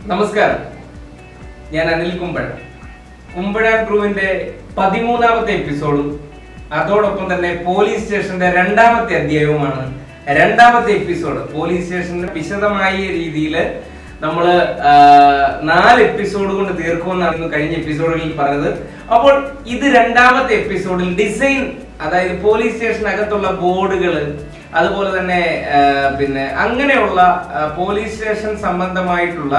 നമസ്കാരം, ഞാൻ അനിൽ കുമ്പഴ. കുമ്പഴ ക്രൂവിന്റെ 13ാമത്തെ എപ്പിസോഡും അതോടൊപ്പം തന്നെ പോലീസ് സ്റ്റേഷന്റെ 2ാമത്തെ അധ്യായവുമാണ്. 2ാമത്തെ എപ്പിസോഡ് പോലീസ് സ്റ്റേഷന്റെ വിശദമായ രീതിയിൽ നമ്മൾ 4 എപ്പിസോഡ് കൊണ്ട് തീർക്കുമെന്നാണ് കഴിഞ്ഞ എപ്പിസോഡുകളിൽ പറഞ്ഞത്. അപ്പോൾ ഇത് 2ാമത്തെ എപ്പിസോഡിൽ ഡിസൈൻ, അതായത് പോലീസ് സ്റ്റേഷനകത്തുള്ള ബോർഡുകൾ, അതുപോലെ തന്നെ പിന്നെ അങ്ങനെയുള്ള പോലീസ് സ്റ്റേഷൻ സംബന്ധമായിട്ടുള്ള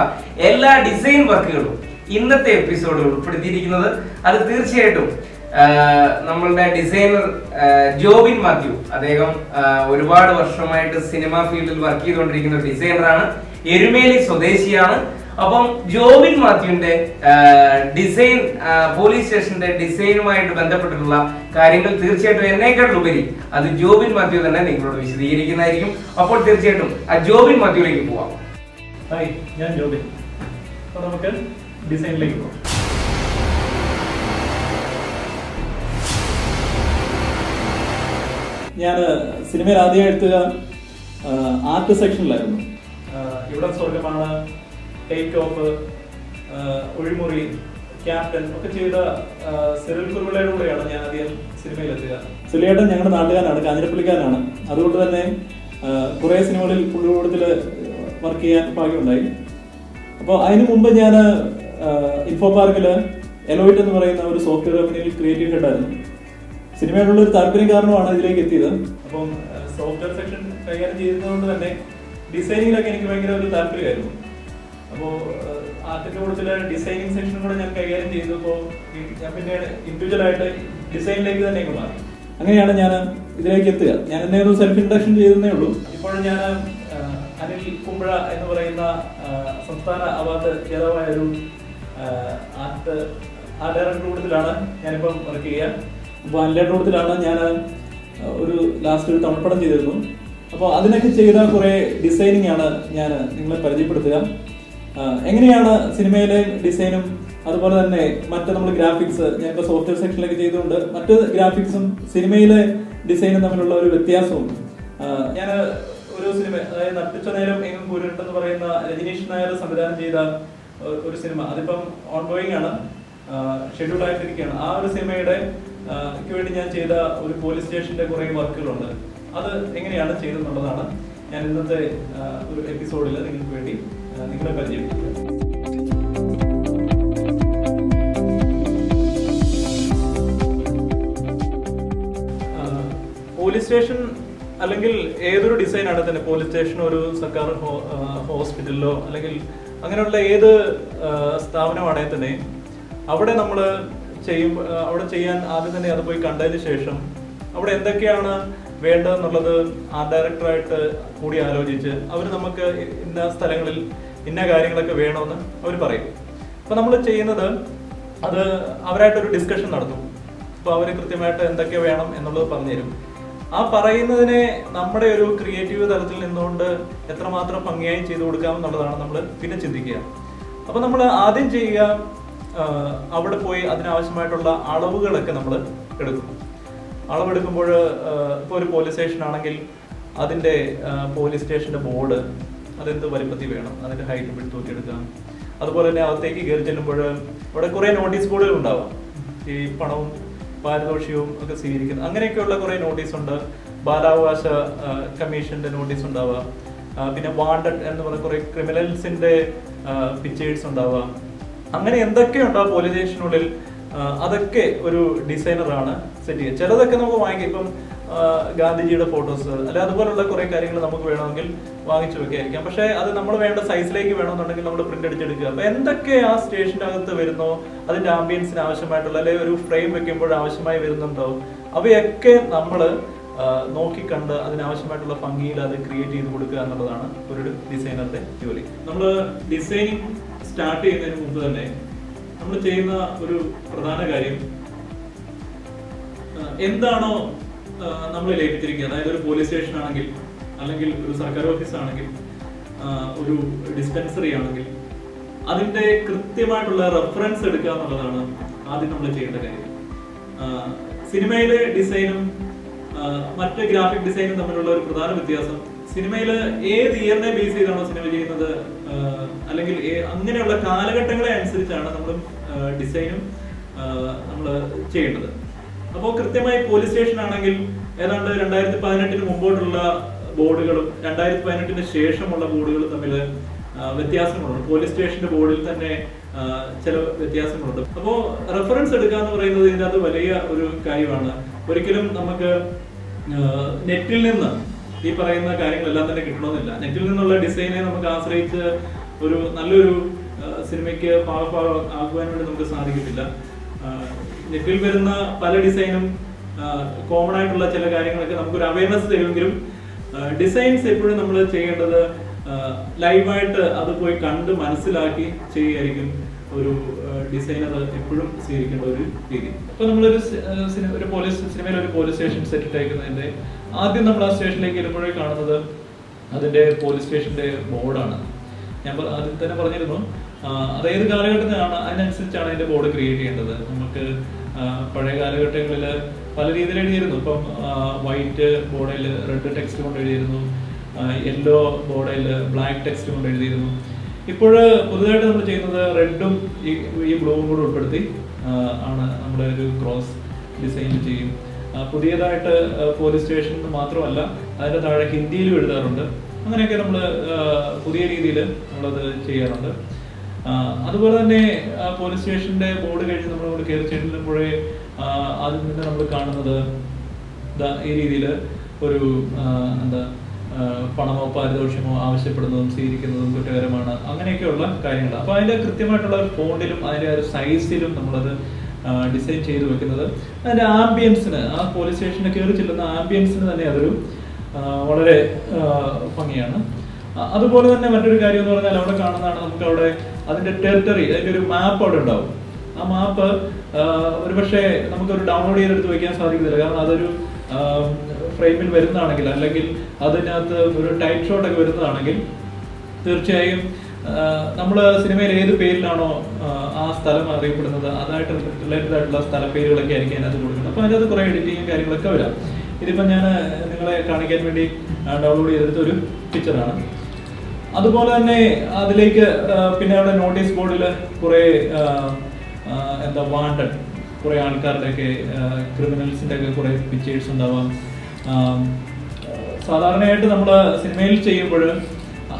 എല്ലാ ഡിസൈൻ വർക്കുകളും ഇന്നത്തെ എപ്പിസോഡിൽ ഉൾപ്പെടുത്തിയിരിക്കുന്നത്. അത് തീർച്ചയായിട്ടും നമ്മളുടെ ഡിസൈനർ ജോബിൻ മാത്യു, അദ്ദേഹം ഒരുപാട് വർഷമായിട്ട് സിനിമ ഫീൽഡിൽ വർക്ക് ചെയ്തുകൊണ്ടിരിക്കുന്ന ഡിസൈനറാണ്, എരുമേലി സ്വദേശിയാണ്. അപ്പം ജോബിൻ മാത്യുവിന്റെ ഡിസൈൻ, പോലീസ് സ്റ്റേഷന്റെ ഡിസൈനുമായിട്ട് ബന്ധപ്പെട്ടിട്ടുള്ള കാര്യങ്ങൾ തീർച്ചയായിട്ടും എന്നേക്കാളുപരി അത് ജോബിൻ മാത്യു തന്നെ നിങ്ങളോട് വിശദീകരിക്കുന്നതായിരിക്കും. അപ്പോൾ തീർച്ചയായിട്ടും ആ ജോബിൻ മാത്യുവിലേക്ക് പോവാം. ഹായ്, ഞാൻ ജോബിൻ. അപ്പോൾ നമുക്ക് ഡിസൈനിലേക്ക് പോകാം. ഞാൻ സിനിമയിൽ ആദ്യമായിട്ട് ആർട്ട് സെക്ഷനിലായിരുന്നു. ഇവിടെ സ്വർഗമാണ്, ടേക്ക് ഓഫ്, ഒഴിമുറി, ക്യാപ്റ്റൻ ഒക്കെ ചെയ്ത സിറിൽ കുറുവിലൂടെയാണ് ഞാൻ ആദ്യം സിനിമയിലെത്തുക. സുലിയേട്ടൻ ഞങ്ങളുടെ നാട്ടുകാരനാണ്, കാഞ്ഞിരപ്പള്ളിക്കാരനാണ്. അതുകൊണ്ട് തന്നെ കുറേ സിനിമകളിൽ പുള്ളിക്കൂടത്തിൽ വർക്ക് ചെയ്യാൻ ഭാഗ്യമുണ്ടായി. അപ്പോൾ അതിനു മുമ്പ് ഞാൻ ഇൻഫോ പാർക്കിൽ എലോയിറ്റ് എന്ന് പറയുന്ന ഒരു സോഫ്റ്റ്വെയർ കമ്പനിയിൽ ക്രിയേറ്റീവ് ഹെഡായിരുന്നു. സിനിമയോടുള്ള ഒരു താല്പര്യം കാരണമാണ് ഇതിലേക്ക് എത്തിയത്. അപ്പം സോഫ്റ്റ്വെയർ സെക്ഷൻ കൈകാര്യം ചെയ്യുന്നതുകൊണ്ട് തന്നെ ഡിസൈനിങ്ങിലൊക്കെ എനിക്ക് ഭയങ്കര ഒരു താല്പര്യമായിരുന്നു. അപ്പോൾ ആർട്ടിന്റെ കൂട്ടത്തില് ഡിസൈനിങ് സെക്ഷനും കൂടെ ഞാൻ കൈകാര്യം ചെയ്തപ്പോൾ ഞാൻ പിന്നെ ഇൻഡിവിജ്വലായിട്ട് ഡിസൈനിലേക്ക് തന്നെ മാറി. അങ്ങനെയാണ് ഞാൻ ഇതിലേക്ക് എത്തുക. ഞാൻ എന്നെ ഒരു സെൽഫ് ഇൻട്രഡക്ഷൻ ചെയ്തേ ഉള്ളൂ. ഇപ്പോഴും ഞാൻ അനിൽ കുമ്പഴ എന്ന് പറയുന്ന സംസ്ഥാന അവാർഡ് ജേതാവായ ഒരു ആർട്ട് ഡയറക്ടർ കൂട്ടത്തിലാണ് ഞാനിപ്പം വർക്ക് ചെയ്യുക. അപ്പോൾ അനിലേട്ടർ കൂട്ടത്തിലാണ് ഞാൻ ഒരു ലാസ്റ്റ് ഒരു തമിഴ്പടം ചെയ്തിരുന്നു. അപ്പോൾ അതിനൊക്കെ ചെയ്ത കുറേ ഡിസൈനിങ് ആണ് ഞാൻ നിങ്ങളെ പരിചയപ്പെടുത്തുക. എങ്ങനെയാണ് സിനിമയിലെ ഡിസൈനും അതുപോലെ തന്നെ മറ്റ് നമ്മൾ ഗ്രാഫിക്സ്, ഞാനിപ്പോൾ സോഫ്റ്റ്വെയർ സെക്ഷനിലൊക്കെ ചെയ്തുകൊണ്ട് മറ്റ് ഗ്രാഫിക്സും സിനിമയിലെ ഡിസൈനും തമ്മിലുള്ള ഒരു വ്യത്യാസവും. ഞാൻ ഒരു സിനിമ, അതായത് നട്ടിച്ച നേരം എങ്ങും കൂരിട്ടെന്ന് പറയുന്ന രജനീഷ് നായർ സംവിധാനം ചെയ്ത ഒരു സിനിമ, അതിപ്പം ഓൺ ഗോയിങ് ആണ്, ഷെഡ്യൂൾ ആയിട്ടിരിക്കുകയാണ്. ആ ഒരു സിനിമയുടെ വേണ്ടി ഞാൻ ചെയ്ത ഒരു പോലീസ് സ്റ്റേഷന്റെ കുറെ വർക്കുകളുണ്ട്. അത് എങ്ങനെയാണ് ചെയ്തെന്നുള്ളതാണ് ഞാൻ ഇന്നത്തെ ഒരു എപ്പിസോഡിൽ നിങ്ങൾക്ക് വേണ്ടി നിങ്ങളെ പരിചയപ്പെടുത്തുക. പോലീസ് സ്റ്റേഷൻ അല്ലെങ്കിൽ ഏതൊരു ഡിസൈനാണ് തന്നെ, പോലീസ് സ്റ്റേഷനോ ഒരു സർക്കാർ ഹോസ്പിറ്റലിലോ അല്ലെങ്കിൽ അങ്ങനെയുള്ള ഏത് സ്ഥാപനമാണെങ്കിൽ തന്നെ അവിടെ നമ്മൾ അവിടെ ചെയ്യാൻ ആദ്യം തന്നെ അത് പോയി കണ്ടതിന് ശേഷം അവിടെ എന്തൊക്കെയാണ് വേണ്ടതെന്നുള്ളത് ആർട്ട് ഡയറക്ടറായിട്ട് കൂടി ആലോചിച്ച് അവർ നമുക്ക് ഇന്ന സ്ഥലങ്ങളിൽ ഇന്ന കാര്യങ്ങളൊക്കെ വേണമെന്ന് അവർ പറയും. അപ്പോൾ നമ്മൾ ചെയ്യുന്നത് അത് അവരായിട്ടൊരു ഡിസ്കഷൻ നടത്തും. അപ്പോൾ അവർ കൃത്യമായിട്ട് എന്തൊക്കെ വേണം എന്നുള്ളത് പറഞ്ഞുതരും. ആ പറയുന്നതിനെ നമ്മുടെ ഒരു ക്രിയേറ്റീവ് തലത്തിൽ നിന്നുകൊണ്ട് എത്രമാത്രം ഭംഗിയായി ചെയ്തു കൊടുക്കാമെന്നുള്ളതാണ് നമ്മൾ പിന്നെ ചിന്തിക്കുക. അപ്പോൾ നമ്മൾ ആദ്യം ചെയ്യുക, അവിടെ പോയി അതിനാവശ്യമായിട്ടുള്ള അളവുകളൊക്കെ നമ്മൾ എടുക്കും. അളവെടുക്കുമ്പോൾ ഇപ്പോൾ ഒരു പോലീസ് സ്റ്റേഷൻ ആണെങ്കിൽ അതിൻ്റെ പോലീസ് സ്റ്റേഷൻ്റെ ബോർഡ് അതെന്ത് വലിപ്പത്തിൽ വേണം, അതിൻ്റെ ഹൈറ്റ് പിടിച്ച് നോക്കിയെടുക്കാം. അതുപോലെ തന്നെ അകത്തേക്ക് കയറി ചെല്ലുമ്പോൾ അവിടെ കുറേ നോട്ടീസ് ബോർഡുകൾ ഉണ്ടാവാം, ഈ പണവും പാരിതോഷികവും ഒക്കെ സ്വീകരിക്കുന്നത്, അങ്ങനെയൊക്കെയുള്ള കുറേ നോട്ടീസ് ഉണ്ട്. ബാലാവകാശ കമ്മീഷൻ്റെ നോട്ടീസ് ഉണ്ടാവാം. പിന്നെ വാണ്ടഡ് എന്ന് പറയുന്ന കുറേ ക്രിമിനൽസിൻ്റെ പിക്ചേഴ്സ് ഉണ്ടാവാം. അങ്ങനെ എന്തൊക്കെയുണ്ടോ പോലീസ് സ്റ്റേഷനുള്ളിൽ അതൊക്കെ ഒരു ഡിസൈനറാണ് സെറ്റ് ചെയ്യുക. ചിലതൊക്കെ നമുക്ക് വാങ്ങിക്കാം, ഇപ്പം ഗാന്ധിജിയുടെ ഫോട്ടോസ് അല്ലെ അതുപോലുള്ള കുറേ കാര്യങ്ങൾ നമുക്ക് വേണമെങ്കിൽ വാങ്ങിച്ചു വെക്കായിരിക്കാം. പക്ഷേ അത് നമ്മൾ വേണ്ട സൈസിലേക്ക് വേണമെന്നുണ്ടെങ്കിൽ നമ്മൾ പ്രിന്റ് അടിച്ചെടുക്കുക. അപ്പോൾ എന്തൊക്കെ ആ സ്റ്റേഷനകത്ത് വരുന്നോ, അതിൻ്റെ ആംബിയൻസിന് ആവശ്യമായിട്ടുള്ള അല്ലെങ്കിൽ ഒരു ഫ്രെയിം വെക്കുമ്പോൾ ആവശ്യമായി വരുന്നുണ്ടോ, അവയൊക്കെ നമ്മൾ നോക്കിക്കണ്ട് അതിനാവശ്യമായിട്ടുള്ള ഭംഗിയിൽ അത് ക്രിയേറ്റ് ചെയ്ത് കൊടുക്കുക എന്നുള്ളതാണ് ഒരു ഡിസൈനറുടെ ജോലി. നമ്മൾ ഡിസൈനിങ് സ്റ്റാർട്ട് ചെയ്യുന്നതിന് മുമ്പ് തന്നെ നമ്മൾ ചെയ്യുന്ന ഒരു പ്രധാന കാര്യം, എന്താണോ നമ്മൾ ലഭിച്ചിരിക്കുക, അതായത് ഒരു പോലീസ് സ്റ്റേഷൻ ആണെങ്കിൽ അല്ലെങ്കിൽ ഒരു സർക്കാർ ഓഫീസ് ആണെങ്കിൽ ഒരു ഡിസ്പെൻസറി ആണെങ്കിൽ അതിൻ്റെ കൃത്യമായിട്ടുള്ള റെഫറൻസ് എടുക്കുക എന്നുള്ളതാണ് ആദ്യം നമ്മൾ ചെയ്യേണ്ട കാര്യം. സിനിമയിലെ ഡിസൈനും മറ്റ് ഗ്രാഫിക് ഡിസൈനും തമ്മിലുള്ള ഒരു പ്രധാന വ്യത്യാസം, സിനിമയിൽ ഏത് ഇയറിനെ ബേസ് ചെയ്താണോ സിനിമ ചെയ്യുന്നത്, അല്ലെങ്കിൽ അങ്ങനെയുള്ള കാലഘട്ടങ്ങളെ അനുസരിച്ചാണ് നമ്മൾ ഡിസൈനും നമ്മൾ ചെയ്യേണ്ടത്. അപ്പോൾ കൃത്യമായി പോലീസ് സ്റ്റേഷൻ ആണെങ്കിൽ ഏതാണ്ട് 2018 മുമ്പോട്ടുള്ള ബോർഡുകളും 2018 ശേഷമുള്ള ബോർഡുകളും തമ്മിൽ വ്യത്യാസങ്ങളുണ്ട്. പോലീസ് സ്റ്റേഷന്റെ ബോർഡിൽ തന്നെ ചില വ്യത്യാസങ്ങളുണ്ട്. അപ്പോൾ റെഫറൻസ് എടുക്കുക എന്ന് പറയുന്നത് ഇതിനകത്ത് വലിയ ഒരു കാര്യമാണ്. ഒരിക്കലും നമുക്ക് നെറ്റിൽ നിന്ന് ഈ പറയുന്ന കാര്യങ്ങളെല്ലാം തന്നെ കിട്ടണമെന്നില്ല. നെറ്റിൽ നിന്നുള്ള ഡിസൈനെ നമുക്ക് ആശ്രയിച്ച് ഒരു നല്ലൊരു സിനിമയ്ക്ക് ആക്കുവാൻ വേണ്ടി നമുക്ക് സാധിക്കത്തില്ല. നെറ്റിൽ വരുന്ന പല ഡിസൈനും കോമൺ ആയിട്ടുള്ള ചില കാര്യങ്ങളൊക്കെ നമുക്കൊരു അവയർനെസ് തരുമെങ്കിലും ഡിസൈൻസ് എപ്പോഴും നമ്മൾ ചെയ്യേണ്ടത് ലൈവായിട്ട് അത് പോയി കണ്ട് മനസ്സിലാക്കി ചെയ്യുകയായിരിക്കും ഒരു ഡിസൈനർ എപ്പോഴും സ്വീകരിക്കേണ്ട ഒരു രീതി. ഇപ്പൊ നമ്മളൊരു സിനിമയിൽ ഒരു പോലീസ് സ്റ്റേഷൻ സെറ്റ് അയക്കുന്നതിന്റെ ആദ്യം നമ്മൾ ആ സ്റ്റേഷനിലേക്ക് വരുമ്പോഴേ കാണുന്നത് അതിന്റെ പോലീസ് സ്റ്റേഷന്റെ ബോർഡാണ്. ഞാൻ ആദ്യം തന്നെ പറഞ്ഞിരുന്നു, അതേത് കാലഘട്ടത്തിലാണ് അതിനനുസരിച്ചാണ് അതിന്റെ ബോർഡ് ക്രിയേറ്റ് ചെയ്യേണ്ടത്. നമുക്ക് പഴയ കാലഘട്ടങ്ങളിൽ പല രീതിയിൽ എഴുതിയിരുന്നു. ഇപ്പം വൈറ്റ് ബോർഡിൽ റെഡ് ടെക്സ്റ്റ് കൊണ്ട് എഴുതിയിരുന്നു, യെല്ലോ ബോർഡിൽ ബ്ലാക്ക് ടെക്സ്റ്റ് കൊണ്ട് എഴുതിയിരുന്നു. ഇപ്പോൾ പുതുതായിട്ട് നമ്മൾ ചെയ്യുന്നത് റെഡും ഈ ബ്ലൂവും കൂടെ ഉൾപ്പെടുത്തി ആണ് നമ്മുടെ ഒരു ക്രോസ് ഡിസൈൻ ചെയ്യും. പുതിയതായിട്ട് പോലീസ് സ്റ്റേഷൻ മാത്രമല്ല, അതിൻ്റെ താഴെ ഹിന്ദിയിലും എഴുതാറുണ്ട്. അങ്ങനെയൊക്കെ നമ്മൾ പുതിയ രീതിയിൽ നമ്മളത് ചെയ്യാറുണ്ട്. അതുപോലെ തന്നെ പോലീസ് സ്റ്റേഷന്റെ ബോർഡ് കഴിഞ്ഞ് നമ്മൾ കയറി ചെല്ലുമ്പോഴേ ആദ്യം തന്നെ നമ്മൾ കാണുന്നത് ഈ രീതിയിൽ ഒരു പണമോ പാരിതോഷികമോ ആവശ്യപ്പെടുന്നതും സ്വീകരിക്കുന്നതും കുറ്റകരമാണ്, അങ്ങനെയൊക്കെയുള്ള കാര്യങ്ങൾ. അപ്പോൾ അതിന്റെ കൃത്യമായിട്ടുള്ള ഫോണ്ടിലും അതിന്റെ ഒരു സൈസിലും നമ്മളത് ഡിസൈൻ ചെയ്ത് വെക്കുന്നത് അതിന്റെ ആംബിയൻസിന്, ആ പോലീസ് സ്റ്റേഷനിൽ കയറി ചെല്ലുന്ന ആംബിയൻസിന് തന്നെ അതൊരു വളരെ ഭംഗിയാണ്. അതുപോലെ തന്നെ മറ്റൊരു കാര്യം എന്ന് പറഞ്ഞാൽ അവിടെ കാണുന്നതാണ്, നമുക്ക് അവിടെ അതിന്റെ ടെറിട്ടറി, അതിന്റെ ഒരു മാപ്പ് അവിടെ ഉണ്ടാവും. ആ മാപ്പ് ഒരുപക്ഷെ നമുക്കൊരു ഡൗൺലോഡ് ചെയ്തെടുത്ത് വയ്ക്കാൻ സാധിക്കുന്നില്ല. കാരണം അതൊരു ഫ്രെയിമിൽ വരുന്നതാണെങ്കിൽ, അല്ലെങ്കിൽ അതിനകത്ത് ഒരു ടൈറ്റ് ഷോട്ട് ഒക്കെ വരുന്നതാണെങ്കിൽ തീർച്ചയായും നമ്മൾ സിനിമയിൽ ഏത് പേരിലാണോ ആ സ്ഥലം അറിയപ്പെടുന്നത് അതായിട്ട് റിലേറ്റഡ് ആയിട്ടുള്ള സ്ഥല പേരുകളൊക്കെ ആയിരിക്കും അതിനകത്ത് കൊടുക്കുന്നത്. അപ്പോൾ അതിനകത്ത് കുറേ എഡിറ്റിങ്ങും കാര്യങ്ങളൊക്കെ വരാം. ഇതിപ്പം ഞാൻ നിങ്ങളെ കാണിക്കാൻ വേണ്ടി ഡൗൺലോഡ് ചെയ്തെടുത്ത ഒരു പിക്ചറാണ്. അതുപോലെ തന്നെ അതിലേക്ക് പിന്നെ അവിടെ നോട്ടീസ് ബോർഡിൽ കുറേ വാണ്ടഡ് കുറേ ആൾക്കാരുടെയൊക്കെ ക്രിമിനൽസിൻ്റെ ഒക്കെ കുറേ പിക്ചേഴ്സ് ഉണ്ടാവാം. സാധാരണയായിട്ട് നമ്മൾ സിനിമയിൽ ചെയ്യുമ്പോൾ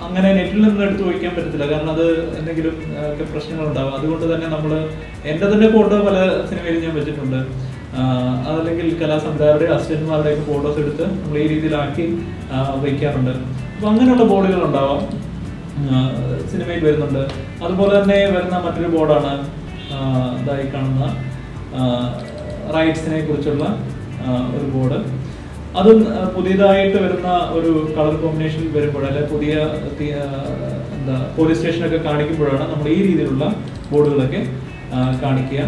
അങ്ങനെ നെറ്റിൽ നിന്ന് എടുത്ത് വയ്ക്കാൻ പറ്റത്തില്ല, കാരണം അത് എന്തെങ്കിലും ഒക്കെ പ്രശ്നങ്ങളുണ്ടാവും. അതുകൊണ്ട് തന്നെ നമ്മൾ എൻ്റെ തന്നെ ഫോട്ടോ പല സിനിമയിലും ഞാൻ വെച്ചിട്ടുണ്ട്. അതല്ലെങ്കിൽ കലാസംവിധായകരുടെയും അസിസ്റ്റന്റുമാരുടെയൊക്കെ ഫോട്ടോസ് എടുത്ത് നമ്മൾ ഈ രീതിയിലാക്കി വയ്ക്കാറുണ്ട്. അപ്പോൾ അങ്ങനെയുള്ള ബോർഡുകൾ ഉണ്ടാവാം, സിനിമയിൽ വരുന്നുണ്ട്. അതുപോലെ തന്നെ വരുന്ന മറ്റൊരു ബോർഡാണ് ഇതായി കാണുന്ന റൈറ്റ്സിനെ കുറിച്ചുള്ള ഒരു ബോർഡ്. അതും പുതിയതായിട്ട് വരുന്ന ഒരു കളർ കോമ്പിനേഷൻ വരുമ്പോൾ, അല്ലെ പുതിയ പോലീസ് സ്റ്റേഷനൊക്കെ കാണിക്കുമ്പോഴാണ് നമ്മൾ ഈ രീതിയിലുള്ള ബോർഡുകളൊക്കെ കാണിക്കുക.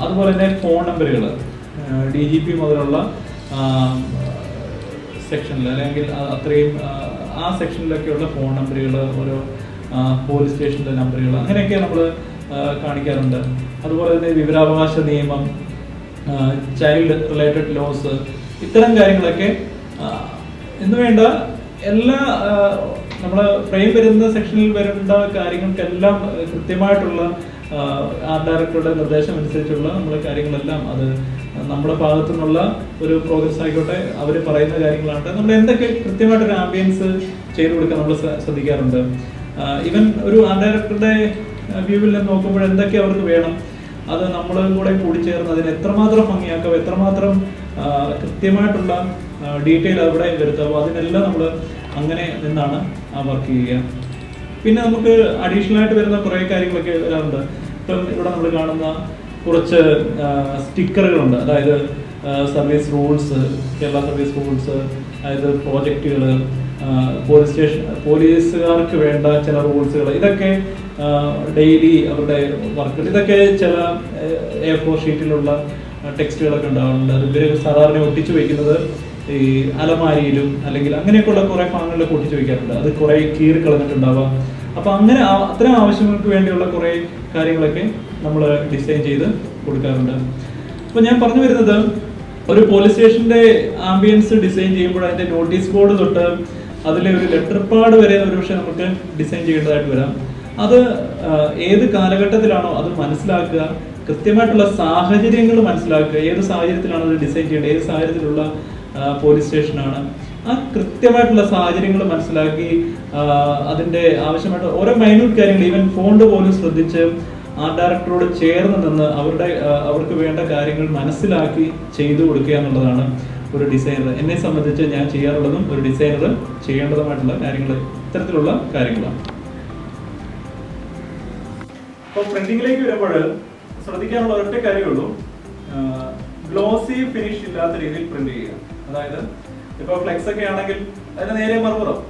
അതുപോലെ തന്നെ ഫോൺ നമ്പറുകൾ DGP മുതലുള്ള സെക്ഷനിൽ, അല്ലെങ്കിൽ അത്രയും ആ സെക്ഷനിലൊക്കെയുള്ള ഫോൺ നമ്പറുകൾ, ഓരോ പോലീസ് സ്റ്റേഷനിലെ നമ്പറുകൾ, അങ്ങനെയൊക്കെ നമ്മൾ കാണിക്കാറുണ്ട്. അതുപോലെ തന്നെ വിവരാവകാശ നിയമം, ചൈൽഡ് റിലേറ്റഡ് ലോസ്, ഇത്തരം കാര്യങ്ങളൊക്കെ എന്ന് വേണ്ട എല്ലാ നമ്മൾ ഫ്രെയിം വരുന്ന സെക്ഷനിൽ വരേണ്ട കാര്യങ്ങൾക്കെല്ലാം കൃത്യമായിട്ടുള്ള ആർട്ട് ഡയറക്ടറുടെ നിർദ്ദേശം അനുസരിച്ചുള്ള നമ്മുടെ കാര്യങ്ങളെല്ലാം അത് നമ്മുടെ ഭാഗത്തു നിന്നുള്ള ഒരു പ്രോഗ്രസ് ആയിക്കോട്ടെ, അവർ പറയുന്ന കാര്യങ്ങളാണ് നമ്മൾ എന്തൊക്കെ കൃത്യമായിട്ടൊരു ആംബിയൻസ് ചെയ്തു കൊടുക്കാൻ നമ്മൾ ശ്രദ്ധിക്കാറുണ്ട്. ഈവൻ ഒരു ആർട്ട് ഡയറക്ടറുടെ വ്യൂവിൽ നിന്ന് നോക്കുമ്പോൾ എന്തൊക്കെ അവർക്ക് വേണം, അത് നമ്മളും കൂടെ കൂടിച്ചേർന്ന് അതിന് എത്രമാത്രം ഭംഗിയാക്കാം, എത്രമാത്രം കൃത്യമായിട്ടുള്ള ഡീറ്റെയിൽ അവിടെ വരുത്താം, അതിനെല്ലാം നമ്മൾ അങ്ങനെ നിന്നാണ് ആ വർക്ക് ചെയ്യുക. പിന്നെ നമുക്ക് അഡീഷണൽ ആയിട്ട് വരുന്ന കുറേ കാര്യങ്ങളൊക്കെ വരാറുണ്ട്. ഇപ്പം ഇവിടെ നമ്മൾ കാണുന്ന കുറച്ച് സ്റ്റിക്കറുകളുണ്ട്, അതായത് service rules, Kerala service rules, അതായത് പ്രോജക്റ്റുകൾ, പോലീസുകാർക്ക് വേണ്ട ചില റൂൾസുകൾ, ഇതൊക്കെ ഡെയിലി അവരുടെ വർക്കുകൾ, ഇതൊക്കെ ചില A4 ഷീറ്റിലുള്ള ടെക്സ്റ്റുകളൊക്കെ ഉണ്ടാവാറുണ്ട്. അത് ഇവർ സാധാരണ ഒട്ടിച്ചു വയ്ക്കുന്നത് ഈ അലമാരിയിലും അല്ലെങ്കിൽ അങ്ങനെയൊക്കെയുള്ള കുറേ ഭാഗങ്ങളിലൊക്കെ ഒട്ടിച്ചു വയ്ക്കാറുണ്ട്. അത് കുറേ കീറി കളഞ്ഞിട്ടുണ്ടാവാം. അപ്പം അങ്ങനെ അത്തരം ആവശ്യങ്ങൾക്ക് വേണ്ടിയുള്ള കുറേ കാര്യങ്ങളൊക്കെ നമ്മൾ ഡിസൈൻ ചെയ്ത് കൊടുക്കാറുണ്ട്. അപ്പോൾ ഞാൻ പറഞ്ഞു വരുന്നത്, ഒരു പോലീസ് സ്റ്റേഷൻ്റെ ആംബിയൻസ് ഡിസൈൻ ചെയ്യുമ്പോൾ അതിൻ്റെ നോട്ടീസ് ബോർഡ് തൊട്ട് അതിലെ ഒരു ലെറ്റർ പാഡ് വരെ ഒരുപക്ഷെ നമുക്ക് ഡിസൈൻ ചെയ്യേണ്ടതായിട്ട് വരാം. അത് ഏത് കാലഘട്ടത്തിലാണോ അത് മനസ്സിലാക്കുക, കൃത്യമായിട്ടുള്ള സാഹചര്യങ്ങൾ മനസ്സിലാക്കുക, ഏത് സാഹചര്യത്തിലാണ് അത് ഡിസൈൻ ചെയ്യേണ്ടത്, ഏത് സാഹചര്യത്തിലുള്ള പോലീസ് സ്റ്റേഷനാണ്, ആ കൃത്യമായിട്ടുള്ള സാഹചര്യങ്ങൾ മനസ്സിലാക്കി അതിൻ്റെ ആവശ്യമായിട്ട് ഓരോ മൈന്യൂട്ട് കാര്യങ്ങൾ, ഈവൻ ഫോണ്ട് പോലും ശ്രദ്ധിച്ച് ആർട്ട് ഡയറക്ടറോട് ചേർന്ന് നിന്ന് അവർക്ക് വേണ്ട കാര്യങ്ങൾ മനസ്സിലാക്കി ചെയ്തു കൊടുക്കുക എന്നുള്ളതാണ് ഒരു ഡിസൈനർ. എന്നെ സംബന്ധിച്ച് ഞാൻ ചെയ്യാറുള്ളതും ഒരു ഡിസൈനർ ചെയ്യേണ്ടതുമായിട്ടുള്ള കാര്യങ്ങൾ ഇത്തരത്തിലുള്ള കാര്യങ്ങളാണ്. അപ്പോൾ പ്രിന്റിങ്ങിലേക്ക് വരുമ്പോൾ ശ്രദ്ധിക്കാനുള്ള ഒരൊറ്റ കാര്യമുള്ളൂ, ഗ്ലോസി ഫിനിഷ് ഇല്ലാത്ത രീതിയിൽ പ്രിന്റ് ചെയ്യുക. അതായത് ഇപ്പോൾ ഫ്ലെക്സ് ഒക്കെ ആണെങ്കിൽ അതിന് നേരെ മറുപുറം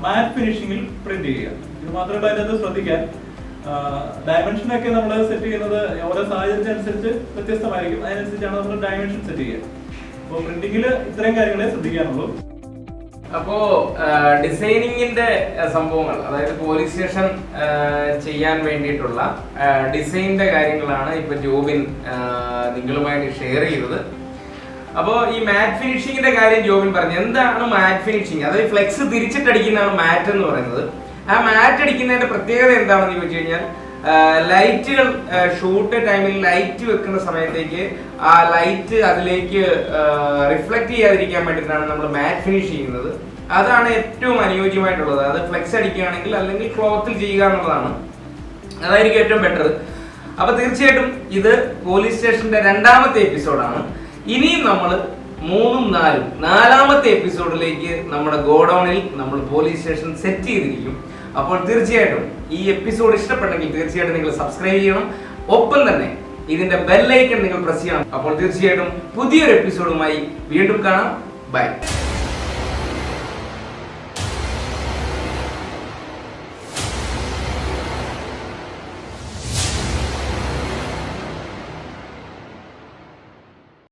മാറ്റ് ഫിനിഷിങ്ങിൽ പ്രിന്റ് ചെയ്യുക. ഇത് മാത്രമല്ല അതിനകത്ത് ശ്രദ്ധിക്കാൻ ഡയമെൻഷനൊക്കെ നമ്മൾ സെറ്റ് ചെയ്യുന്നത് ഓരോ സാഹചര്യത്തിനനുസരിച്ച് വ്യത്യസ്തമായിരിക്കും. അതിനനുസരിച്ചാണ് നമ്മൾ ഡയമെൻഷൻ സെറ്റ് ചെയ്യുക. അപ്പോൾ പ്രിന്റിങ്ങിൽ ഇത്രയും കാര്യങ്ങളെ ശ്രദ്ധിക്കാനുള്ളൂ. അപ്പോ ഡിസൈനിങ്ങിന്റെ സംഭവങ്ങൾ, അതായത് പോലീസ് സ്റ്റേഷൻ ചെയ്യാൻ വേണ്ടിയിട്ടുള്ള ഡിസൈനിന്റെ കാര്യങ്ങളാണ് ഇപ്പൊ ജോബിൻ നിങ്ങളുമായിട്ട് ഷെയർ ചെയ്തത്. അപ്പോൾ ഈ മാറ്റ് ഫിനിഷിങ്ങിന്റെ കാര്യം ജോബിൻ പറഞ്ഞു. എന്താണ് മാറ്റ് ഫിനിഷിങ്? അതായത് ഫ്ലെക്സ് തിരിച്ചിട്ടടിക്കുന്നതാണ് മാറ്റ് എന്ന് പറയുന്നത്. ആ മാറ്റ് അടിക്കുന്നതിന്റെ പ്രത്യേകത എന്താണെന്ന് ചോദിച്ചു കഴിഞ്ഞാൽ, ലൈറ്റുകൾ ഷൂട്ട് ടൈമിൽ ലൈറ്റ് വെക്കുന്ന സമയത്തേക്ക് ആ ലൈറ്റ് അതിലേക്ക് റിഫ്ലക്ട് ചെയ്യാതിരിക്കാൻ വേണ്ടിയിട്ടാണ് നമ്മൾ മാറ്റ് ഫിനിഷ് ചെയ്യുന്നത്. അതാണ് ഏറ്റവും അനുയോജ്യമായിട്ടുള്ളത്. അത് ഫ്ലെക്സ് അടിക്കുകയാണെങ്കിൽ അല്ലെങ്കിൽ ക്ലോത്തിൽ ചെയ്യുക എന്നുള്ളതാണ്, അതായിരിക്കും ഏറ്റവും ബെറ്റർ. അപ്പൊ തീർച്ചയായിട്ടും ഇത് പോലീസ് സ്റ്റേഷന്റെ 2ാമത്തെ എപ്പിസോഡാണ്. ഇനിയും നമ്മൾ 3ഉം 4ഉം 4ാമത്തെ എപ്പിസോഡിലേക്ക് നമ്മുടെ ഗോഡൌണിൽ നമ്മൾ പോലീസ് സ്റ്റേഷൻ സെറ്റ് ചെയ്തിരിക്കും. അപ്പോൾ തീർച്ചയായിട്ടും ഈ എപ്പിസോഡ് ഇഷ്ടപ്പെട്ടെങ്കിൽ തീർച്ചയായിട്ടും നിങ്ങൾ സബ്സ്ക്രൈബ് ചെയ്യണം. ഒപ്പം തന്നെ ഇതിന്റെ ബെൽ ഐക്കൺ നിങ്ങൾ പ്രസ് ചെയ്യണം. അപ്പോൾ തീർച്ചയായിട്ടും പുതിയൊരു എപ്പിസോഡുമായി വീണ്ടും കാണാം. ബൈ.